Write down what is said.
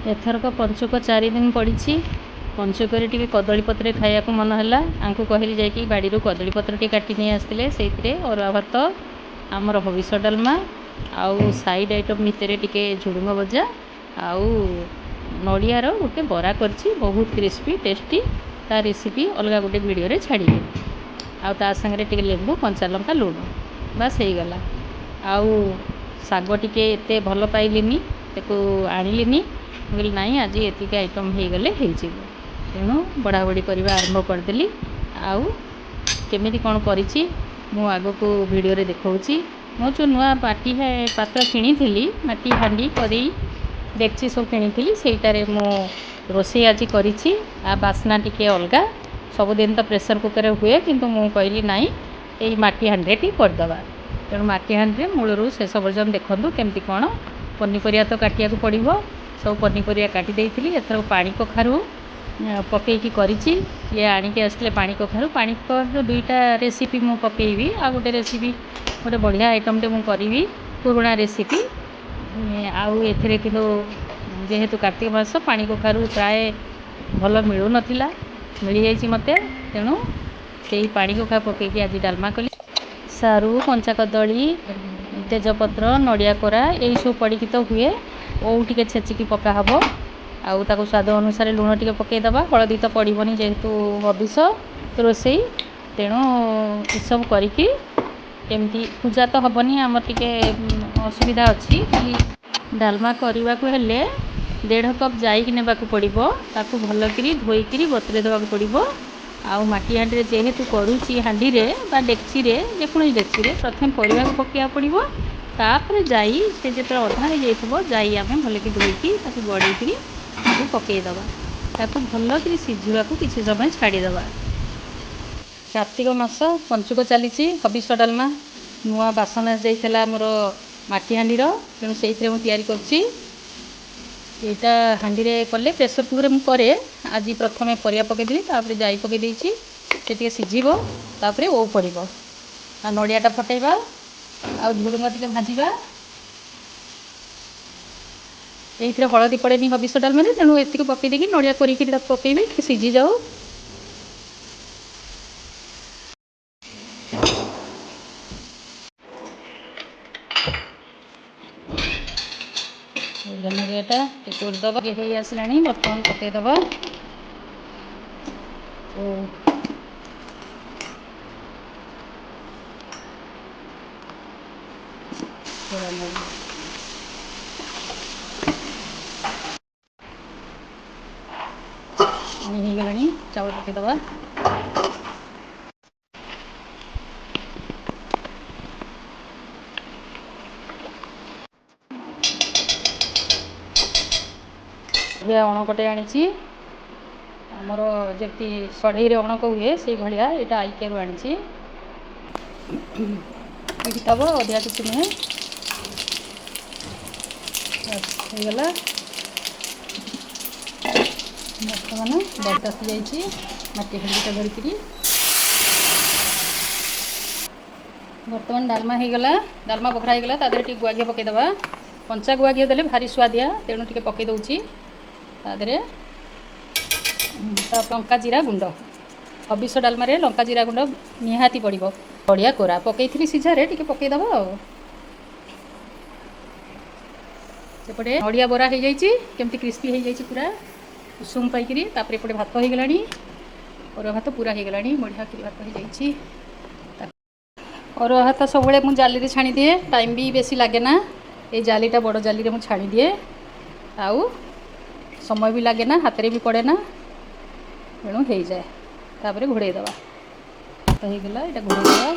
एथरक पंचुक 4 दिन पड़ी पंचुक कदली पत्र खाया मन है आंकु कहली जाकि बाड़ी कदली पत्र टी काटी नहीं आसते से अरुआ भात आमर हबिष डालमा आउ साइड आइटम भितर टिके झुड़ुंग भजा आउ नड़ियार गोटे बरा कर बहुत क्रिस्पी टेस्टी ता रेसिपी अलग गोटे वीडियो छाड़ी आउ ता संगे टिके लेंबू कंचा लंका लुण बास हो गला आउ साग टिके एते भल पाइलिनी ताको आनिलिनी कहली नाई आज एतिक आइटम हो गले तेणु बड़ा बड़ी करवा आरंभ करदेली आउ केमिति कौन करिछि मु आगो को वीडियो रे देखौछि मो जो नुआ पाटी है पात्र किनी माटी हांडी करी डेक्ची सब किनी सेटारे मो रोषे आज करिछि आ बास्ना टिके अलगा सबुदिन तो प्रेसर कुकर हुए किंतु मु कहली नाई एई माटी हांडी टी करदबा तेणु माटी हांडी मूलरू शेष पर्यंत देखंतु केमती कौन पनीपरिया तो काटिया को पड़िबो सब पनीपरिया काटी देइथिली एथर पानी कखारू पकईकी करिछि ये आनिके आसले पानी कखारू दुईटा रेसिपी मु पकेइबी आ गोटे रेसिपी गोटे बढ़िया आइटम टे मु करिवि पुराणा रेसिपी आउ एथिरे किंतु जेहेतु कार्तिक मास पानी कखारू प्राय भल मिलू नथिला मिली जाइछि मते तेणु सेही पानी कखारू पकईकी आज डालमा कली सारू कंचा कदली तेजपत्र नड़िया कोरा यही सब पड़ी तो हुए ओ टिके छेचिकी पका हबो आउ ताको स्वाद अनुसार लुण टिके पकईदबा हलदी तो पड़ोनी जेहेतु हबिष रोसई तेणु सब करिकी एमती पूजा तो हबनी आम टिके असुविधा अच्छी डालमा करने को हेले 1.5 कप जाई नेबाकू पड़िबो ताकू भल करी धोईकी बतुरे देवाक पड़िबो आउ माटी हांडी जेहेतु करुच्ची हांडी रे बा डेक्ची रे जेकोसी डेक्ची रे प्रथम परिवा को पकया पड़िबो तापर जाई से जेते अधा हो जाइबो जाई आमे भल कि धोईकी ताकू गड़ेकी ताकू पकईदबा ताकू भल करी सिझिबा को किछि समय छाड़ी दबा। कार्तिक मास पंचुक चली हबिष डालमा नुआ बासन जाइला मोर माटी हांडीर तेणु से तैयारी करछि एटा हांडी रे कले प्रेसर कुकर में करे आज प्रथम परिया पकईदेली तापर जाई पकई देइछि से सिझिबो तापर ओ पड़िबो आ नड़ियाटा फटेइबा आ झुड़ुंग टिके भाजिबा ये हलदी पड़ेनी हबिष डालमा तेणु एतिक पकई देकी नड़िया कोरिकी पकईबी सिझी जाऊ नड़ियाटा तोड़दबा हो आसला बर्तमान पकईदबा गला चावल पकईदबा अणकटे आनी आमर जमी कढ़ई अणक हुए से भाया यहाँ आईकिया आनी तब अधिका किसी नुहे होगला बर्तमान बट आसी जा माटी हांडीटा धरिकी बर्तमान डालमा होगला डालमा बखरा होगला तादेह टी गुआ घी पकईदबा कंचा गुआ घी देले भारी स्वादिया तेणु टिके पकई दउची तादेह लंका जीरा गुंड हबिष डालमा रे लंका जीरा गुंड निहाती पड़िबो बढ़िया कोरा पकईथि सीझारे टिके पकईदबा सेपटे नड़िया बरा हो जाइए केमती क्रिस्पी हो जाइए पूरा उषुम पाइकी तापर एपटे भात हो गलानी अरुआ भात पूरा हो गलानी बढ़िया कि भात हो जाइए अरुआ भात सब मुझे जाली छाणी दिए टाइम भी बेसी लगे ना ये जालीटा बड़ जाली रे छाणी दिए आउ समय भी लगे ना हाथ रे भी पड़े ना तेणु हो जाए तापर घोड़े दबा भात हो गला ये घोड़े दबा